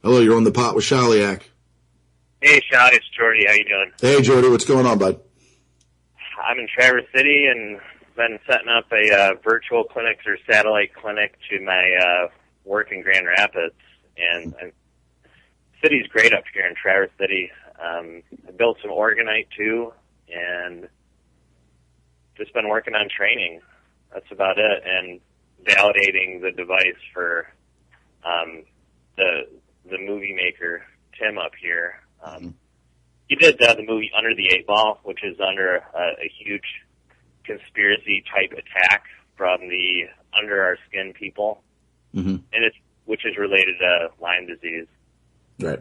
Hello, you're on the pot with Shaliak. Hey, Shad, it's Jordy. How you doing? Hey, Jordy, what's going on, bud? I'm in Traverse City and been setting up a virtual clinic or satellite clinic to my work in Grand Rapids. And the city's great up here in Traverse City. I built some orgonite, too, and just been working on training. That's about it. And validating the device for the movie maker, Tim, up here. He did the movie Under the Eight Ball, which is under a huge conspiracy-type attack from the under-our-skin people, and which is related to Lyme disease. Right.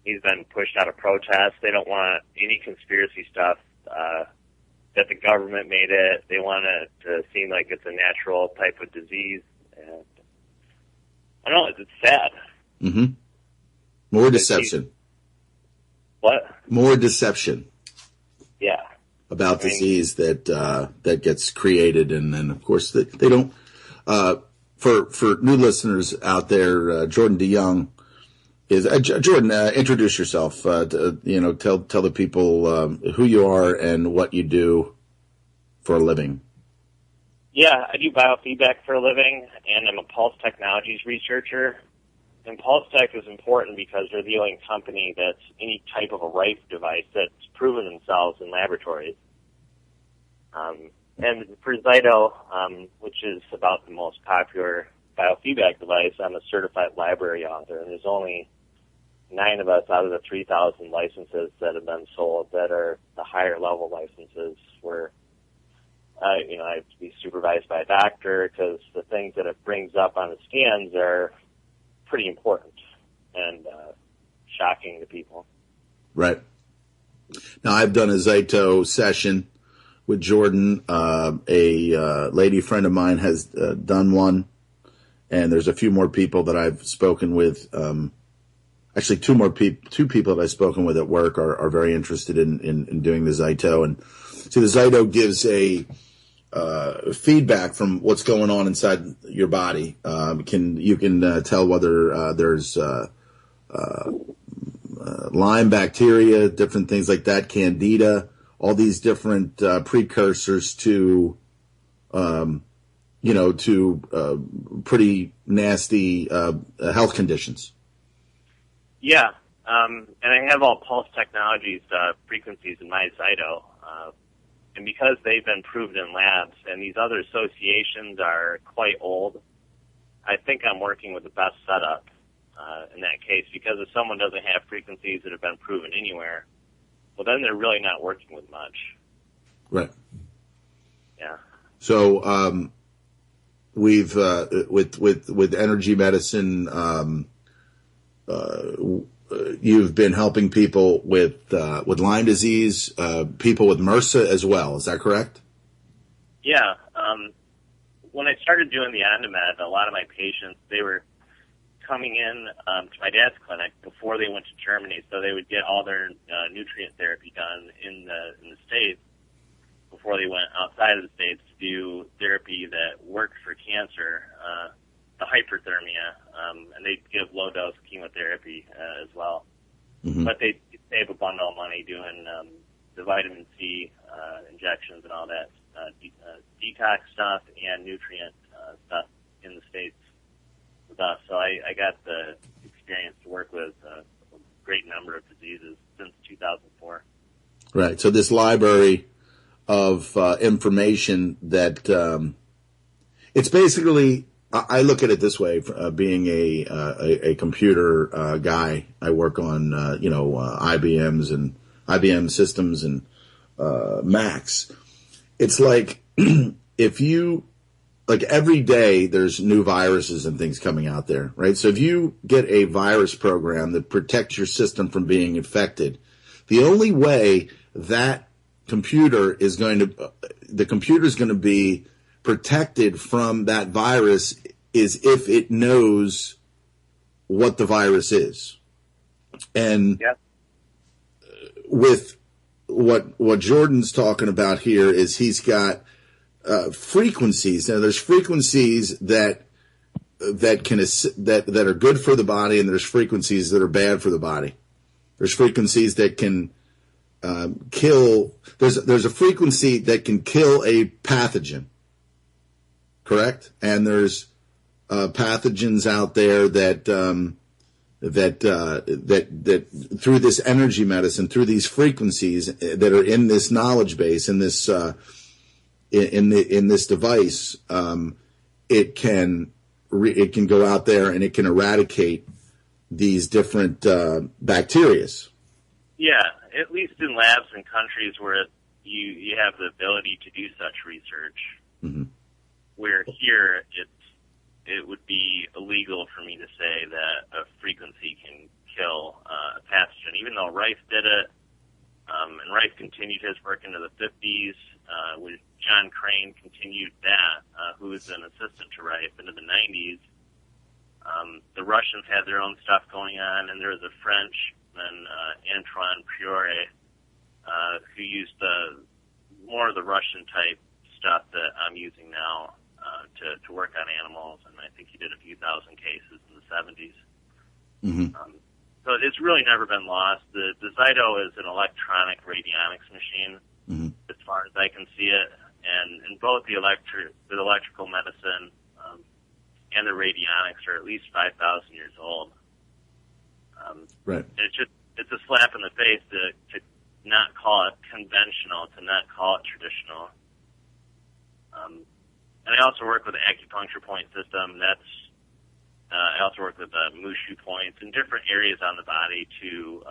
He's been pushed out of protest. They don't want any conspiracy stuff that the government made it. They want it to seem like it's a natural type of disease. And I don't know, it's sad. More deception. What? More deception. Yeah. About disease that gets created, and then of course they don't. For new listeners out there, Jordan DeYoung is Jordan. Introduce yourself. Tell the people who you are and what you do for a living. Yeah, I do biofeedback for a living, and I'm a pulse technologies researcher. And Pulse Tech is important because they're the only company that's any type of a rife device that's proven themselves in laboratories. And for Zyto, which is about the most popular biofeedback device, I'm a certified library author, and there's only 9 of us out of the 3,000 licenses that have been sold that are the higher level licenses where I have to be supervised by a doctor because the things that it brings up on the scans are pretty important and shocking to people. Right. Now, I've done a Zyto session with Jordan. A lady friend of mine has done one, and there's a few more people that I've spoken with. Actually, two people that I've spoken with at work are very interested in doing the Zyto. And see, the Zyto gives a feedback from what's going on inside your body. You can tell whether there's Lyme bacteria, different things like that, Candida, all these different precursors to pretty nasty health conditions. Yeah, and I have all Pulse Technologies frequencies in my Zyto. And because they've been proven in labs and these other associations are quite old, I think I'm working with the best setup in that case, because if someone doesn't have frequencies that have been proven anywhere, well, then they're really not working with much. Right. Yeah. So we've with energy medicine, you've been helping people with Lyme disease, people with MRSA as well. Is that correct? Yeah. When I started doing the Endomed, a lot of my patients, they were coming in to my dad's clinic before they went to Germany, so they would get all their nutrient therapy done in the States before they went outside of the States to do therapy that worked for cancer, the hyperthermia, and they give low-dose chemotherapy as well. But they save a bundle of money doing the vitamin C injections and all that detox stuff and nutrient stuff in the States with us. So I got the experience to work with a great number of diseases since 2004. Right. So this library of information that it's basically, I look at it this way, being a computer guy. I work on IBMs and IBM systems and Macs. It's like every day there's new viruses and things coming out there, right? So if you get a virus program that protects your system from being infected, the only way that computer is going to be protected from that virus is if it knows what the virus is. And with what Jordan's talking about here is he's got frequencies. Now, there's frequencies that that are good for the body, and there's frequencies that are bad for the body. There's frequencies that can kill. There's a frequency that can kill a pathogen, correct? And there's pathogens out there that through this energy medicine, through these frequencies that are in this knowledge base, in this in this device, it can go out there and it can eradicate these different bacterias. Yeah, at least in labs in countries where you have the ability to do such research. Mm-hmm. Where here it would be illegal for me to say that a frequency can kill a pathogen, even though Rife did it, and Rife continued his work into the 50s. With John Crane continued that, who was an assistant to Rife, into the 90s. The Russians had their own stuff going on, and there was a French and Antoine Priore who used more of the Russian type stuff that I'm using now to work on animals, and I think he did a few thousand cases in the 70s. Mm-hmm. So it's really never been lost. The Zyto is an electronic radionics machine, mm-hmm. as far as I can see it, and in both the electrical medicine and the radionics are at least 5,000 years old. Right. It's a slap in the face to not call it conventional, to not call it traditional. And I also work with the acupuncture point system. I also work with Mushu points in different areas on the body to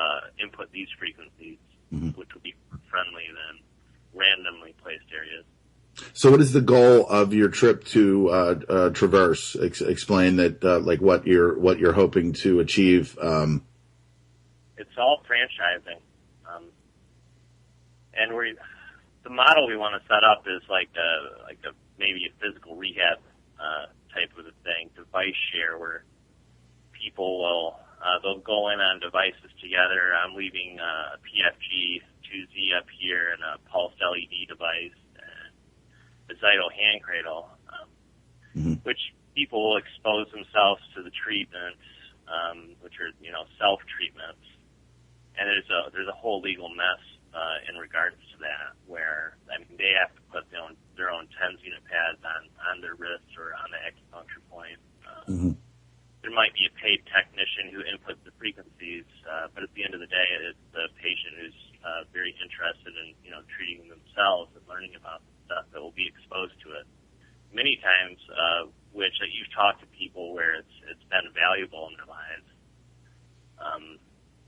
input these frequencies, mm-hmm. which will be more friendly than randomly placed areas. So what is the goal of your trip to Traverse? Explain that, like what you're hoping to achieve. It's all franchising. And the model we want to set up is maybe a physical rehab type of a thing, device share, where people they'll go in on devices together. I'm leaving a PFG 2Z up here and a pulsed LED device and a Zyto hand cradle, mm-hmm. which people will expose themselves to the treatments, which are self treatments, and there's a whole legal mess in regards to that, where they have to put their own TENS unit pads on their wrists or on the acupuncture point. Mm-hmm. There might be a paid technician who inputs the frequencies, but at the end of the day, it's the patient who's very interested in treating themselves and learning about the stuff that will be exposed to it. Many times, which you've talked to people where it's been valuable in their lives.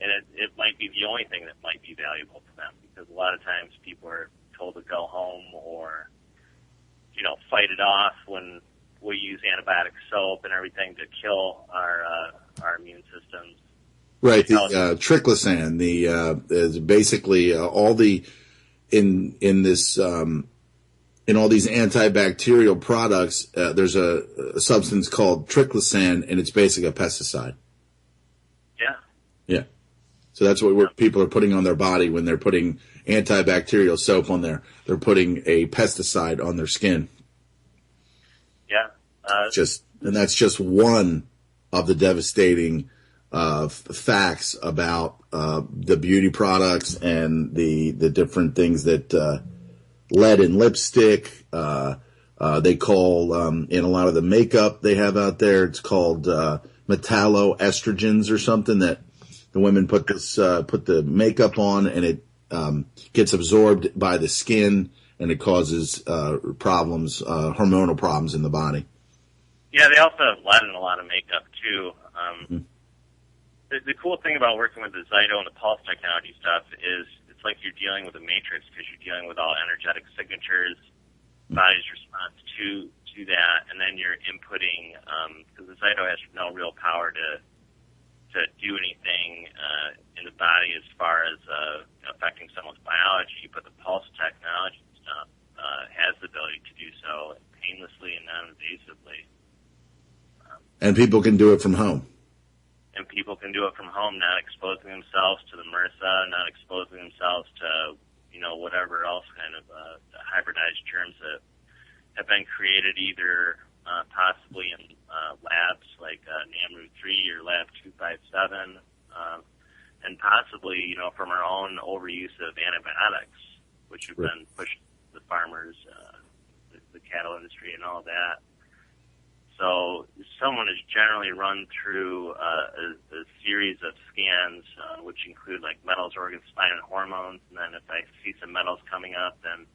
And it might be the only thing that might be valuable to them, because a lot of times people are told to go home or, fight it off when we use antibiotic soap and everything to kill our immune systems. Right. The triclosan, is basically all the in all these antibacterial products. There's a substance called triclosan, and it's basically a pesticide. Yeah. Yeah. So that's what people are putting on their body when they're putting antibacterial soap on there. They're putting a pesticide on their skin. Yeah. And that's just one of the devastating facts about the beauty products and the different things that lead in lipstick. They call in a lot of the makeup they have out there. It's called metalloestrogens or something that. The women put the makeup on, and it gets absorbed by the skin, and it causes problems, hormonal problems in the body. Yeah, they also have lead in a lot of makeup too. Mm-hmm. The cool thing about working with the Zyto and the pulse technology stuff is it's like you're dealing with a matrix, because you're dealing with all energetic signatures, body's response to that, and then you're inputting, because the Zyto has no real power to do anything in the body as far as affecting someone's biology, but the pulse technology stuff has the ability to do so painlessly and non-invasively. And people can do it from home. And people can do it from home, not exposing themselves to the MRSA, not exposing themselves to whatever else kind of hybridized germs that have been created either possibly in labs like NAMRU3 or Lab 257, and possibly, from our own overuse of antibiotics, which have been pushed to the farmers, the cattle industry, and all that. So someone is generally run through a series of scans, which include like metals, organs, spine, and hormones. And then if I see some metals coming up, then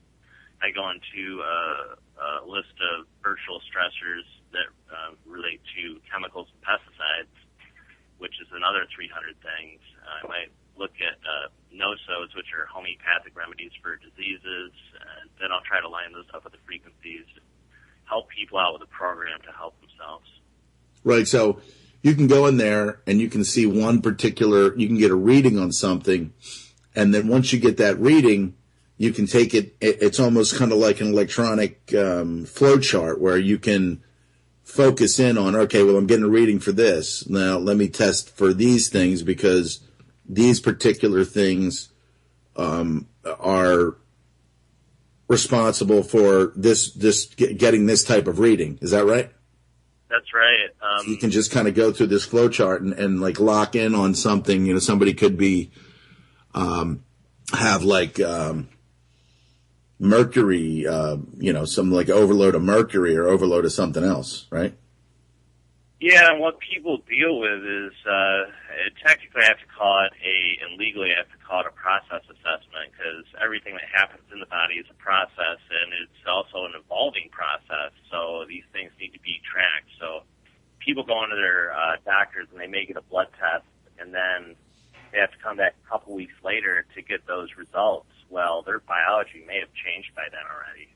I go into a list of virtual stressors that relate to chemicals and pesticides, which is another 300 things. I might look at NOSOs, which are homeopathic remedies for diseases, and then I'll try to line those up with the frequencies, help people out with a program to help themselves. Right. So you can go in there and you can see one particular, you can get a reading on something. And then once you get that reading, you can take it. It's almost kind of like an electronic flow chart where you can focus in on, okay, well, I'm getting a reading for this. Now let me test for these things because these particular things are responsible for this getting this type of reading. Is that right? That's right. So you can just kind of go through this flow chart and like lock in on something. Somebody could be have like mercury, some like overload of mercury or overload of something else, right? Yeah, and what people deal with is, technically I have to call it and legally I have to call it a process assessment, because everything that happens in the body is a process, and it's also an evolving process, so these things need to be tracked. So people go into their doctors and they may get a blood test, and then they have to come back a couple weeks later to get those results. Well, their biology may have changed by then already.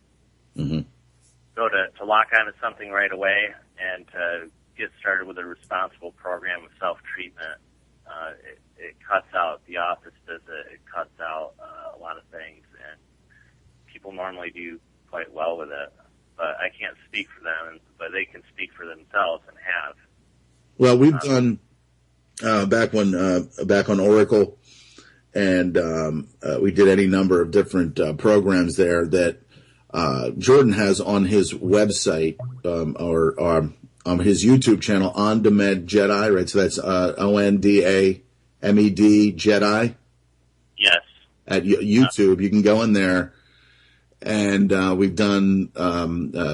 Mm-hmm. So to lock onto something right away and to get started with a responsible program of self-treatment, it cuts out the office visit, it cuts out a lot of things, and people normally do quite well with it. But I can't speak for them, but they can speak for themselves and have. Well, we've done back on Oracle, and we did any number of different programs there that Jordan has on his website or on his YouTube channel, OnDemand Jedi, right? So that's OnDamed Jedi. Yes. At YouTube, you can go in there, and we've done.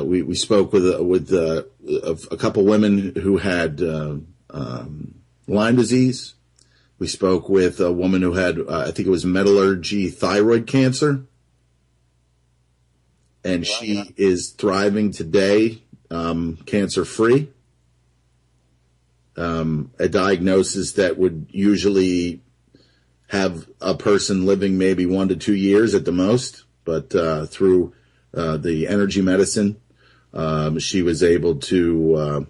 We spoke with a couple women who had Lyme disease. We spoke with a woman who had, I think it was metallurgy thyroid cancer, and she is thriving today. Cancer-free, a diagnosis that would usually have a person living maybe 1 to 2 years at the most, but through the energy medicine, she was able to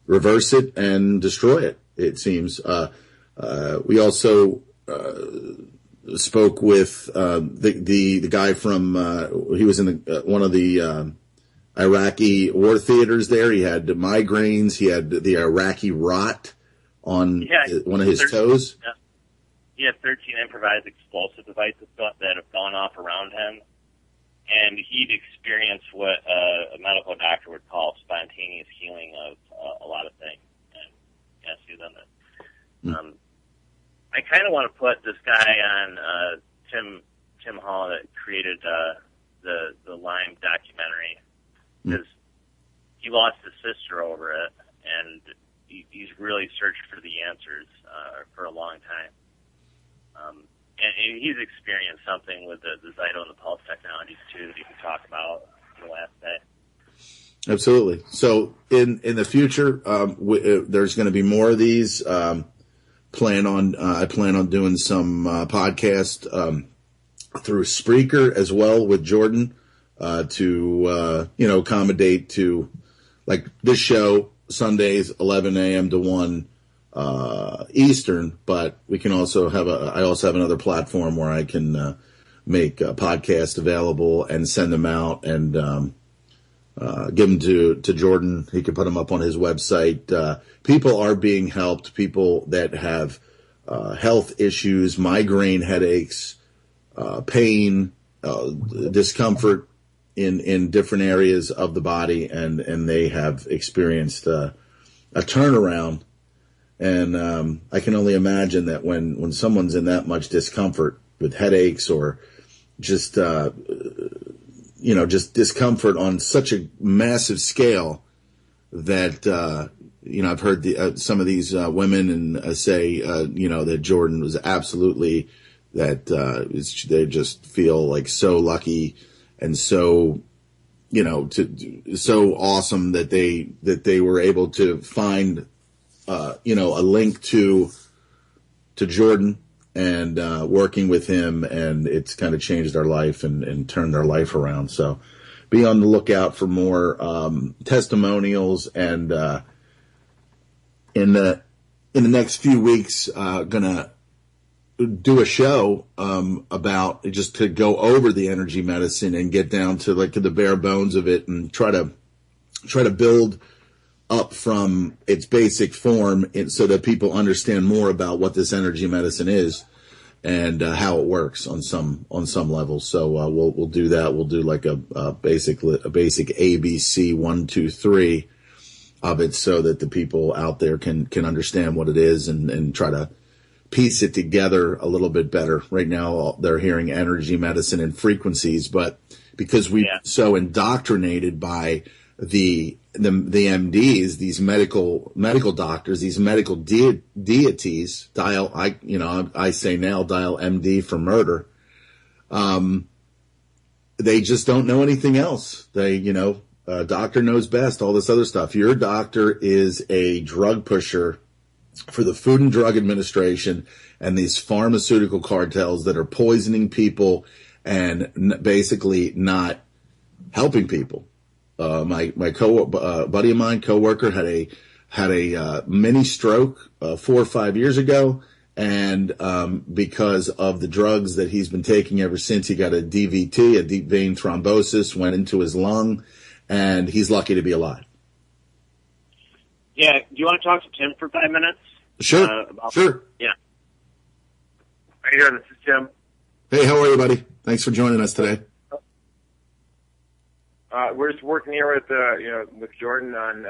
reverse it and destroy it, it seems. We also spoke with the guy from, he was in one of the Iraqi war theaters there. He had migraines. He had the Iraqi rot on one of his toes. Yeah. He had 13 improvised explosive devices that have gone off around him, and he'd experienced what a medical doctor would call spontaneous healing of a lot of things. And yes, he's done that. I kind of want to put this guy on Tim Hall that created the Lyme documentary, because he lost his sister over it, and he's really searched for the answers for a long time. And he's experienced something with the Zyto and the pulse technologies, too, that he can talk about in the last day. Absolutely. So in the future, there's going to be more of these. I plan on doing some podcast through Spreaker as well with Jordan. To accommodate to, like, this show Sundays 11 a.m. to 1 Eastern, but we can also I also have another platform where I can make podcasts available and send them out and give them to Jordan. He can put them up on his website. People are being helped. People that have health issues, migraine headaches, pain, discomfort. in different areas of the body, and they have experienced a turnaround. And I can only imagine that when someone's in that much discomfort with headaches or just just discomfort on such a massive scale, that I've heard some of these women and say that Jordan was absolutely that they just feel like so lucky and so so awesome that they were able to find a link to Jordan and working with him, and it's kind of changed their life and turned their life around. So be on the lookout for more testimonials, and in the next few weeks gonna do a show about just to go over the energy medicine and get down to the bare bones of it, and try to build up from its basic form, so that people understand more about what this energy medicine is and how it works on some levels. So we'll do that. We'll do like a basic ABC 1, 2, 3 of it, so that the people out there can understand what it is and try to piece it together a little bit better. Right now, they're hearing energy medicine and frequencies, but because we're so indoctrinated by the MDs, these medical doctors, these medical deities, I say now, dial MD for murder. They just don't know anything else. Doctor knows best, all this other stuff. Your doctor is a drug pusher for the Food and Drug Administration and these pharmaceutical cartels that are poisoning people and basically not helping people. My buddy of mine, coworker, had a mini stroke 4 or 5 years ago, and because of the drugs that he's been taking ever since, he got a DVT, a deep vein thrombosis, went into his lung, and he's lucky to be alive. Yeah, do you want to talk to Tim for 5 minutes? Sure, sure. Yeah. How you doing? This is Tim. Hey, how are you, buddy? Thanks for joining us today. We're just working here with Jordan on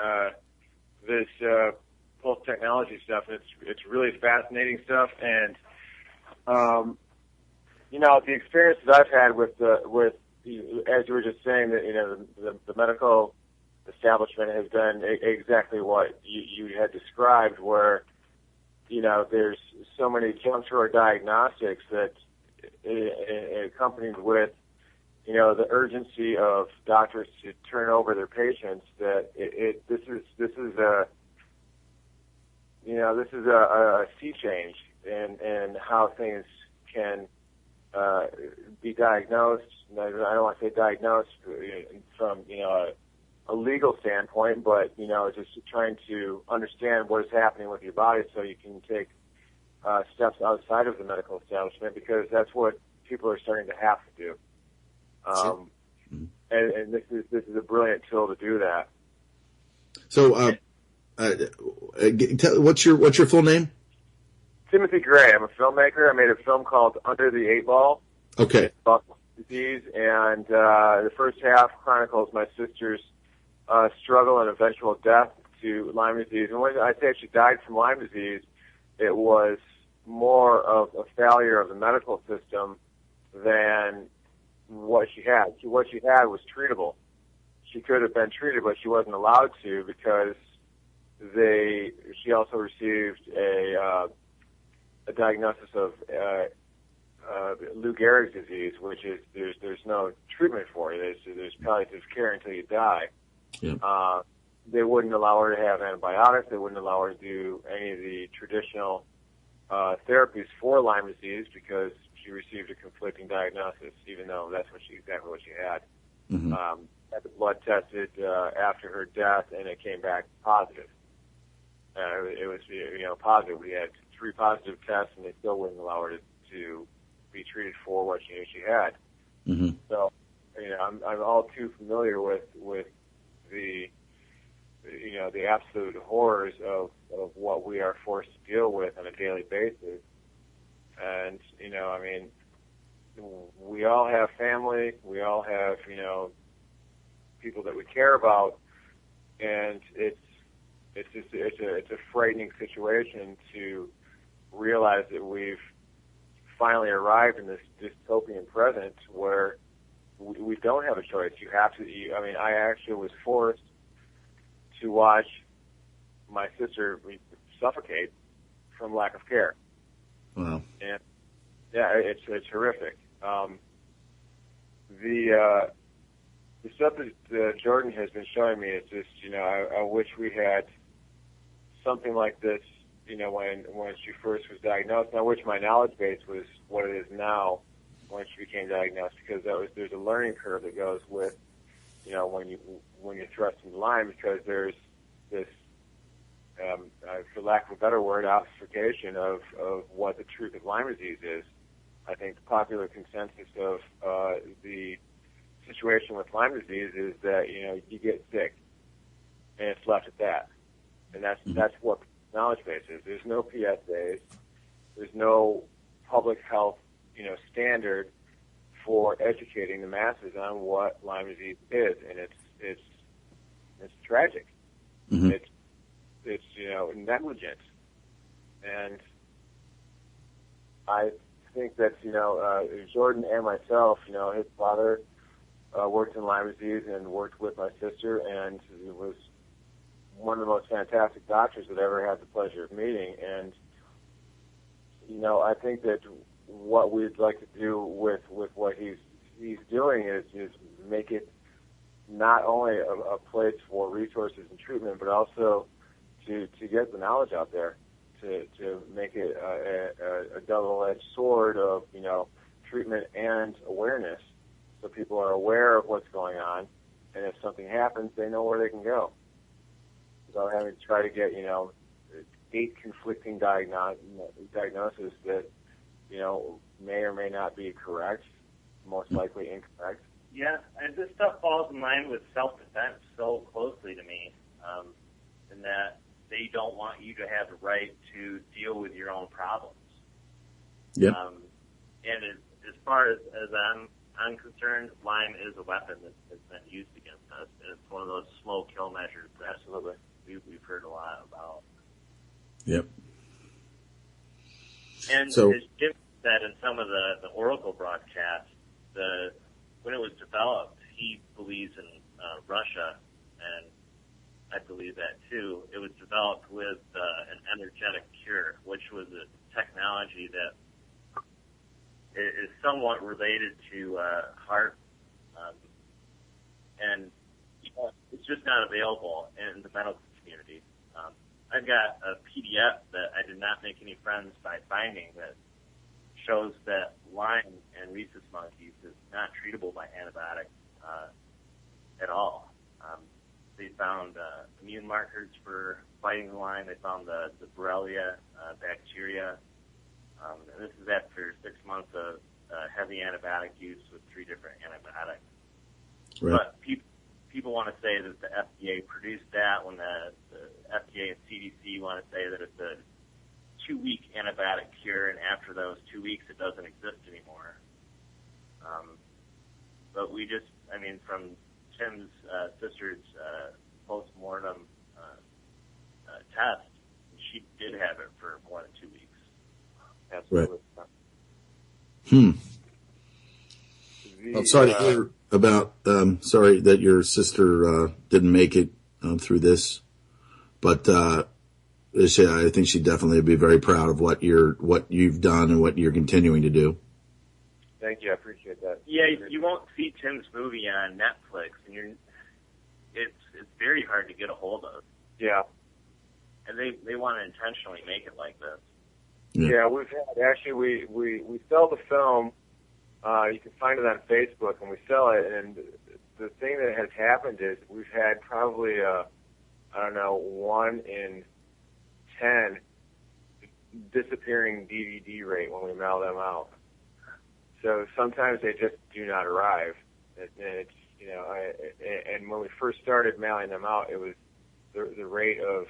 this pulse technology stuff. It's really fascinating stuff, and the experience that I've had with as you were just saying, that the medical establishment has done exactly what you had described, where there's so many jumps to our diagnostics that accompanied with the urgency of doctors to turn over their patients, that this is a sea change in how things can be diagnosed. I don't want to say diagnosed from a legal standpoint, but just trying to understand what is happening with your body, so you can take steps outside of the medical establishment, because that's what people are starting to have to do. And this is a brilliant tool to do that. So, what's your full name? Timothy Gray. I'm a filmmaker. I made a film called Under the Eight Ball. Okay. It's about disease, and the first half chronicles my sister's struggle and eventual death to Lyme disease. And when I say she died from Lyme disease, it was more of a failure of the medical system than what she had. What she had was treatable. She could have been treated, but she wasn't allowed to, because she also received a diagnosis of Lou Gehrig's disease, which is there's no treatment for it. There's palliative care until you die. Yeah. They wouldn't allow her to have antibiotics. They wouldn't allow her to do any of the traditional therapies for Lyme disease, because she received a conflicting diagnosis, even though that's exactly what she had. Mm-hmm. Had the blood tested after her death, and it came back positive. It was positive. We had 3 positive tests, and they still wouldn't allow her to be treated for what she knew she had. Mm-hmm. So, I'm all too familiar with the absolute horrors of what we are forced to deal with on a daily basis. And, we all have family. We all have, people that we care about, and it's a frightening situation to realize that we've finally arrived in this dystopian present where we don't have a choice. You have to. I actually was forced to watch my sister suffocate from lack of care. Wow. And yeah, it's horrific. The stuff that Jordan has been showing me is just, I wish we had something like this, when she first was diagnosed. And I wish my knowledge base was what it is now when she became diagnosed, because there's a learning curve that goes with, when you're thrust into Lyme, because there's this, for lack of a better word, obfuscation of what the truth of Lyme disease is. I think the popular consensus of the situation with Lyme disease is that you get sick, and it's left at that, and that's what knowledge base is. There's no PSAs, there's no public health standard for educating the masses on what Lyme disease is, and it's tragic. Mm-hmm. It's negligent, and I think that Jordan and myself, his father worked in Lyme disease and worked with my sister, and he was one of the most fantastic doctors that I ever had the pleasure of meeting. And I think that what we'd like to do with what he's doing is make it not only a place for resources and treatment, but also to get the knowledge out there, to make it a double-edged sword of treatment and awareness, so people are aware of what's going on, and if something happens, they know where they can go, without having to try to get 8 conflicting diagnoses that may or may not be correct, most likely incorrect. Yeah, and this stuff falls in line with self-defense so closely to me, in that they don't want you to have the right to deal with your own problems. Yep. And as far as I'm concerned, Lyme is a weapon that's been used against us. And it's one of those slow kill measures that absolutely we've heard a lot about. Yep. And as Jim said in some of the Oracle broadcasts, when it was developed, he believes in Russia, and I believe that too. It was developed with an energetic cure, which was a technology that is somewhat related to heart, and it's just not available in the medical community. I've got a PDF that I did not make any friends by finding that shows that Lyme and rhesus monkeys is not treatable by antibiotics at all. They found immune markers for fighting Lyme. They found the Borrelia bacteria. And this is after 6 months of heavy antibiotic use with 3 different antibiotics. Right. But people want to say that the FDA produced that, when the FDA and CDC want to say that it's a 2-week antibiotic cure, and after those 2 weeks it doesn't exist anymore. But from Tim's sister's post-mortem test, she did have it for more than 2 weeks. Absolutely. Right. I'm sorry to hear about, sorry that your sister didn't make it through this, but I think she definitely would be very proud of what you've done and what you're continuing to do. Thank you, I appreciate that. Yeah, you won't see Tim's movie on Netflix, and it's very hard to get a hold of. Yeah. And they want to intentionally make it like this. Yeah, we've had, actually, we sell the film. You can find it on Facebook, and we sell it. And the thing that has happened is we've had probably 1 in 10 disappearing DVD rate when we mail them out. So sometimes they just do not arrive. And it's and when we first started mailing them out, it was the rate of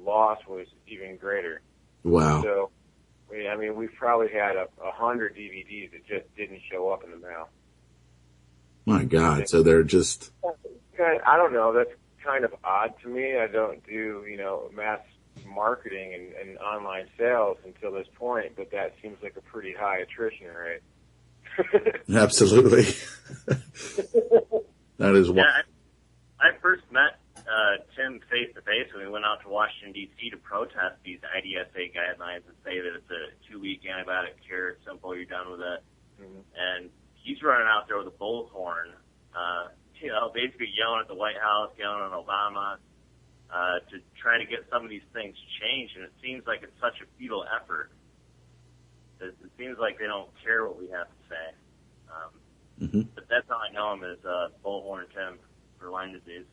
loss was even greater. Wow. So, we've probably had 100 DVDs that just didn't show up in the mail. My God. So they're just... I don't know. That's kind of odd to me. I don't do, mass marketing and online sales until this point, but that seems like a pretty high attrition rate. Absolutely. That is one. Yeah, I first met Tim face to face when we went out to Washington D.C. to protest these IDSA guidelines and say that it's a 2-week antibiotic cure. It's simple, you're done with it. Mm-hmm. And he's running out there with a bullhorn, basically yelling at the White House, yelling at Obama, to try to get some of these things changed. And it seems like it's such a futile effort. It seems like they don't care what we have to say. But that's how I know him, as Bullhorn Tim for Lyme disease.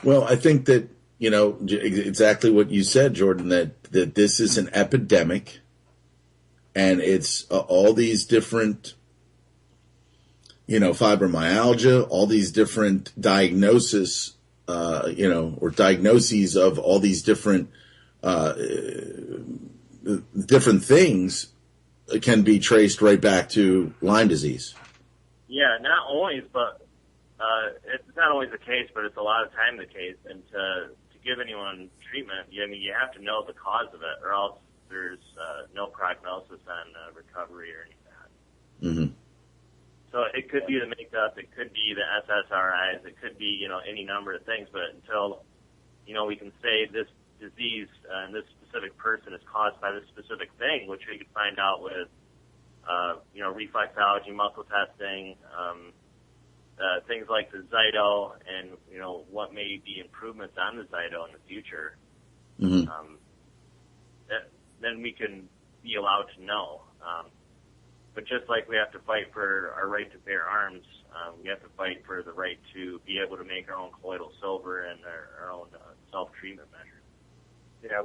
Well, I think that, exactly what you said, Jordan, that this is an epidemic, and it's all these different, fibromyalgia, all these different diagnoses, or diagnoses of all these different things can be traced right back to Lyme disease. Yeah, not always, but it's not always the case, but it's a lot of time the case. And to give anyone treatment, you have to know the cause of it, or else there's no prognosis on recovery or any of that. Mm-hmm. So it could be the makeup, it could be the SSRIs, it could be, any number of things, but until, we can say this disease and this specific person is caused by this specific thing, which we could find out with, reflexology, muscle testing, things like the Zyto and, what may be improvements on the Zyto in the future. Mm-hmm. Then we can be allowed to know. But just like we have to fight for our right to bear arms, we have to fight for the right to be able to make our own colloidal silver and our own self-treatment measures. Yeah,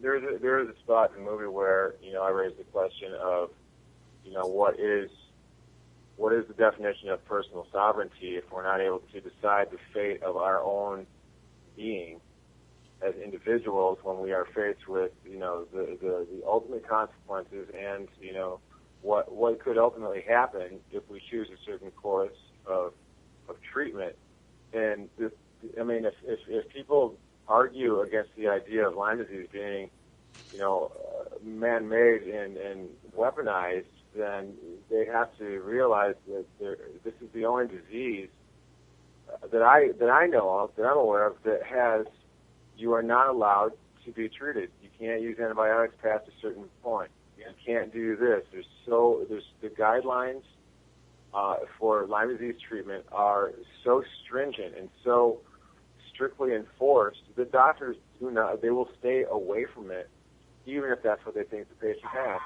there is a spot in the movie where, I raised the question of, what is the definition of personal sovereignty if we're not able to decide the fate of our own being as individuals when we are faced with, the ultimate consequences and, what could ultimately happen if we choose a certain course of treatment. And if people argue against the idea of Lyme disease being, man-made and weaponized, then they have to realize that this is the only disease that I know of, that I'm aware of, that you are not allowed to be treated. You can't use antibiotics past a certain point. You can't do this. There's the guidelines for Lyme disease treatment are so stringent and so strictly enforced that doctors they will stay away from it, even if that's what they think the patient has.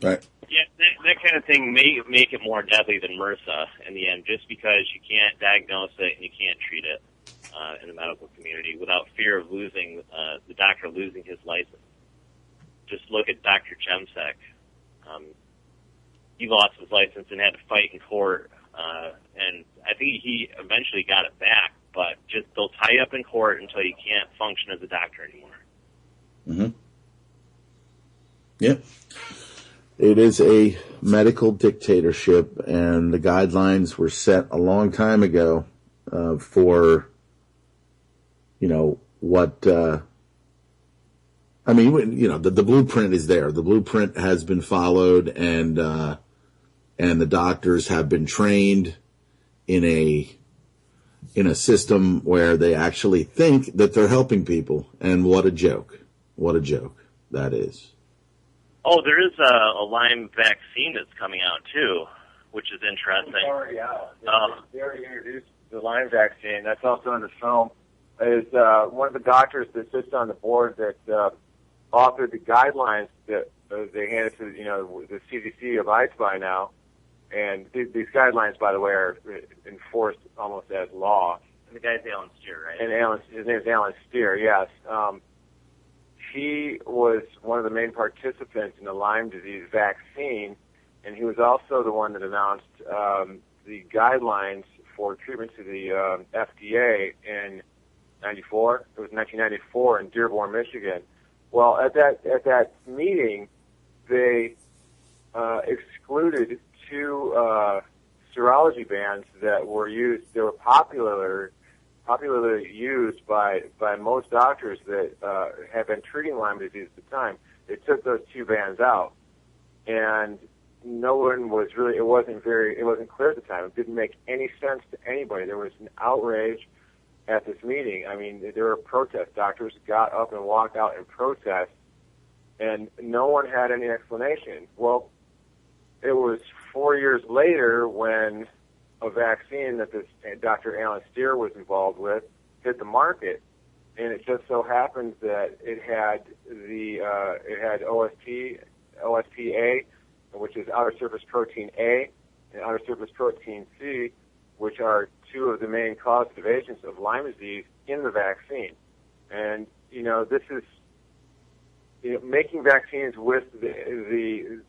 Right. Yeah, that kind of thing may make it more deadly than MRSA in the end, just because you can't diagnose it and you can't treat it in the medical community without fear of losing the doctor losing his license. Just look at Dr. Chemsek. He lost his license and had to fight in court, and I think he eventually got it back, but they'll tie you up in court until you can't function as a doctor anymore. Mm-hmm. Yep. It is a medical dictatorship, and the guidelines were set a long time ago for, what, the blueprint is there. The blueprint has been followed, and the doctors have been trained in a system where they actually think that they're helping people. And what a joke. What a joke that is. Oh, there is a Lyme vaccine that's coming out, too, which is interesting. It's already out. They already introduced the Lyme vaccine. That's also in the film. Is one of the doctors that sits on the board that authored the guidelines that they handed to, the CDC abides by now. And these guidelines, by the way, are enforced almost as law. And the guy's Alan Steer, right? And his name is Alan Steer, yes. He was one of the main participants in the Lyme disease vaccine, and he was also the one that announced the guidelines for treatment to the FDA in 94. It was 1994 in Dearborn, Michigan. Well, at that meeting, they excluded two serology bands that were used. They were popularly used by most doctors that had been treating Lyme disease at the time. They took those 2 bands out, and no one was really. It wasn't clear at the time. It didn't make any sense to anybody. There was an outrage at this meeting. I mean, there were protests. Doctors got up and walked out in protest, and no one had any explanation. Well, it was 4 years later when a vaccine that this Dr. Alan Steer was involved with hit the market, and it just so happens that it had OSPA, which is outer surface protein A, and outer surface protein C, which are 2 of the main causative agents of Lyme disease in the vaccine. And this is making vaccines with the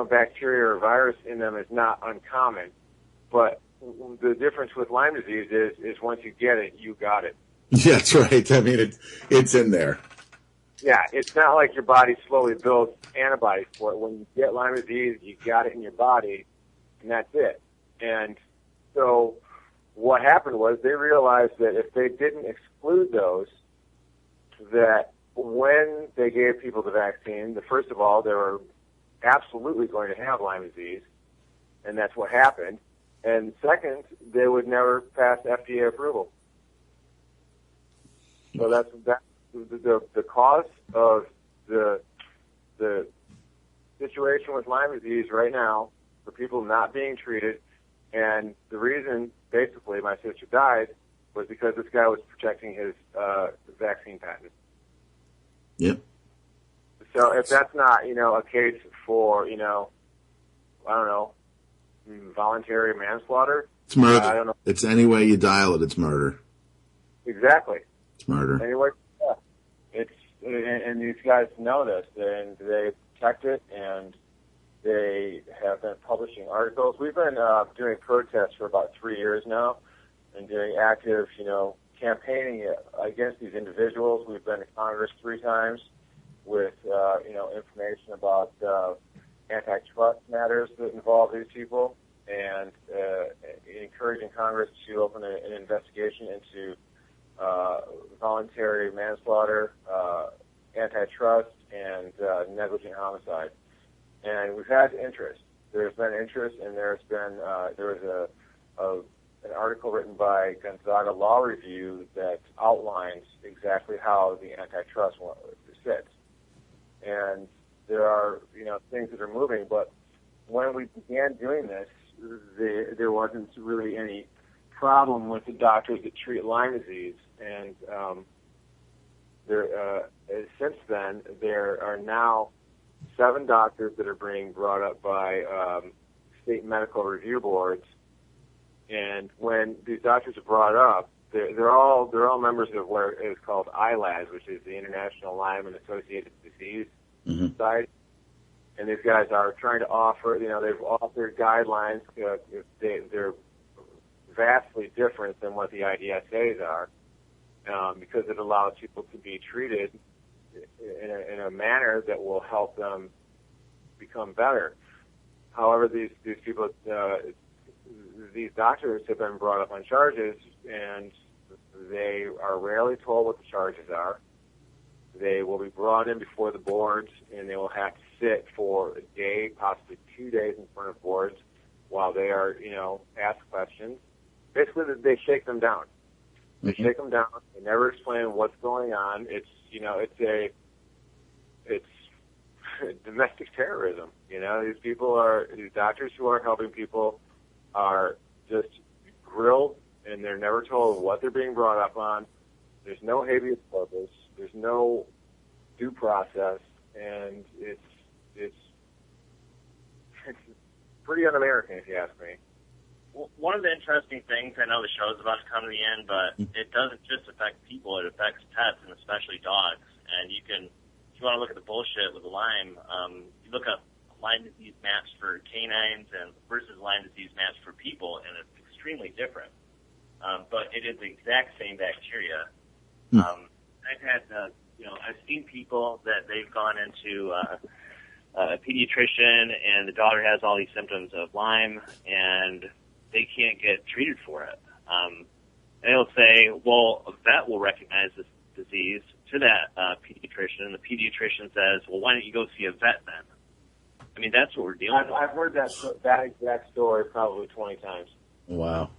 bacteria or virus in them is not uncommon, but the difference with Lyme disease is once you get it, you got it. Yeah, that's right. I mean, it's in there. Yeah, it's not like your body slowly builds antibodies for it. When you get Lyme disease, you got it in your body, and that's it. And so what happened was they realized that if they didn't exclude those, that when they gave people the vaccine, first of all, they were absolutely going to have Lyme disease, and that's what happened. And second, they would never pass FDA approval. So that's the cause of the situation with Lyme disease right now for people not being treated. And the reason, basically, my sister died was because this guy was protecting his vaccine patent. Yep. So if that's not, a case for, voluntary manslaughter. It's murder. I don't know. It's any way you dial it, it's murder. Exactly. It's murder. Anyway, yeah. And these guys know this, and they protect it, and they have been publishing articles. We've been doing protests for about 3 years now, and doing active, campaigning against these individuals. We've been to Congress 3 times with, information about antitrust matters that involve these people, and encouraging Congress to open an investigation into voluntary manslaughter, antitrust, and negligent homicide. And we've had interest. There's been interest, and there was an article written by Gonzaga Law Review that outlines exactly how the antitrust sits. And there are, things that are moving, but when we began doing this, there wasn't really any problem with the doctors that treat Lyme disease. And since then, there are now 7 doctors that are being brought up by state medical review boards. And when these doctors are brought up, they're all members of what is called ILAS, which is the International Lyme and Associated Disease Society. And these guys are trying to offer, they've offered guidelines. They're vastly different than what the IDSAs are, because it allows people to be treated in a manner that will help them become better. However, these people, these doctors have been brought up on charges, and they are rarely told what the charges are. They will be brought in before the boards, and they will have to sit for a day, possibly 2 days in front of boards while they are, asked questions. Basically, they shake them down. They shake them down. They never explain what's going on. It's domestic terrorism. These doctors who are helping people are just grilled, and they're never told what they're being brought up on. There's no habeas corpus. There's no due process, and it's pretty un-American, if you ask me. Well, one of the interesting things, I know the show's about to come to the end, but it doesn't just affect people, it affects pets, and especially dogs. And if you want to look at the bullshit with the Lyme, you look at Lyme disease maps for canines and versus Lyme disease maps for people, and it's extremely different. But it is the exact same bacteria. I've had, I've seen people that they've gone into a pediatrician, and the daughter has all these symptoms of Lyme, and they can't get treated for it. And they'll say, well, a vet will recognize this disease to that pediatrician, and the pediatrician says, well, why don't you go see a vet then? I mean, that's what we're dealing with. I've heard that exact story probably 20 times. Wow.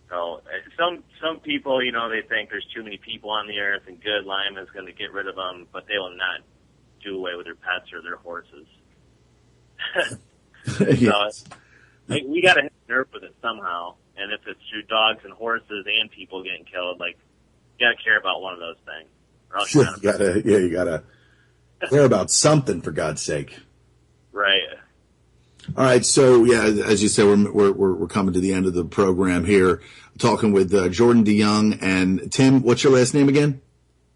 So some people, they think there's too many people on the earth, and good, Lyme is going to get rid of them, but they will not do away with their pets or their horses. Yes. So we got to hit the nerve with it somehow. And if it's through dogs and horses and people getting killed, you got to care about one of those things. Or else you gotta care about something, for God's sake. Right. All right. So as you said, we're coming to the end of the program here, talking with Jordan DeYoung and Tim. What's your last name again?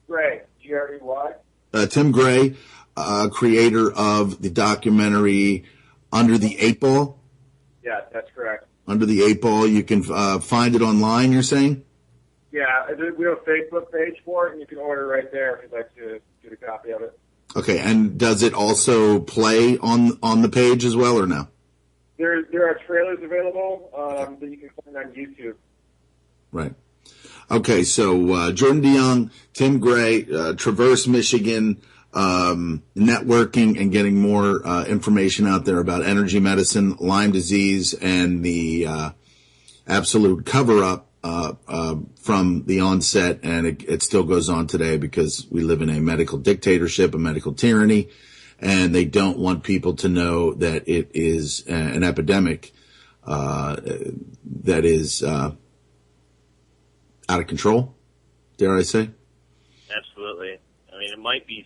Gray. G-R-E-Y. Tim Gray, creator of the documentary Under the 8 Ball. Yeah, that's correct. Under the 8 Ball. You can find it online, you're saying? Yeah, we have a Facebook page for it, and you can order right there if you'd like to get a copy of it. Okay, and does it also play on the page as well, or no? There are trailers available that you can find on YouTube. Right. Okay, so Jordan DeYoung, Tim Gray, Traverse, Michigan, networking and getting more information out there about energy medicine, Lyme disease, and the absolute cover-up from the onset, and it still goes on today because we live in a medical dictatorship, a medical tyranny, and they don't want people to know that it is an epidemic that is out of control, dare I say? Absolutely. I mean, it might be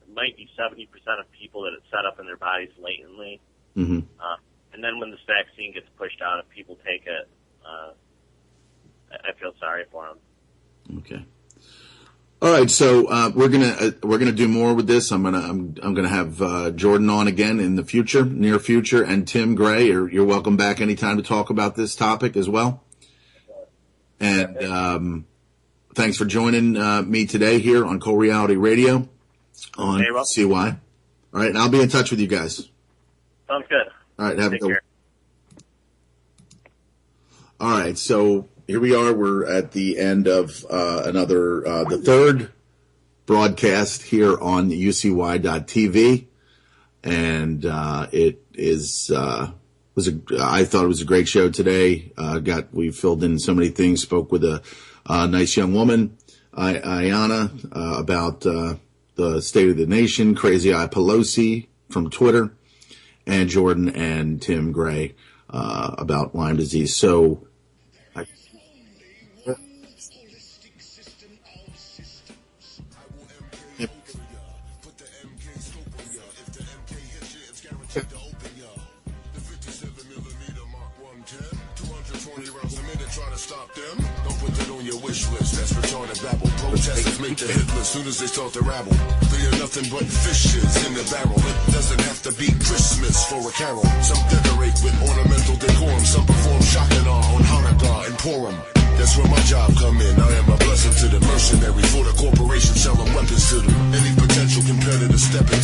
70% of people that it's set up in their bodies latently. Mm-hmm. And then when this vaccine gets pushed out, if people take it, I feel sorry for them. Okay. All right, so we're gonna do more with this. I'm gonna have Jordan on again in the future, near future, and Tim Gray. You're welcome back anytime to talk about this topic as well. And thanks for joining me today here on Cold Reality Radio on CY. All right, and I'll be in touch with you guys. Sounds good. All right, have a Take good one. care. All right, so here we are. We're at the end of another, the third broadcast here on UCY.TV, and it is I thought it was a great show today. We filled in so many things. Spoke with a nice young woman, Ayana, about the state of the nation. Crazy Eye Pelosi from Twitter, and Jordan and Tim Gray about Lyme disease. So. That's retarded babble. Protesters make the hit list soon as they start to rabble. They are nothing but fishes in the barrel. It doesn't have to be Christmas for a carol. Some decorate with ornamental decorum. Some perform shock and awe on Hanukkah and Purim. That's where my job come in. I am a blessing to the mercenary for the corporation selling weapons to them. Any potential competitor step into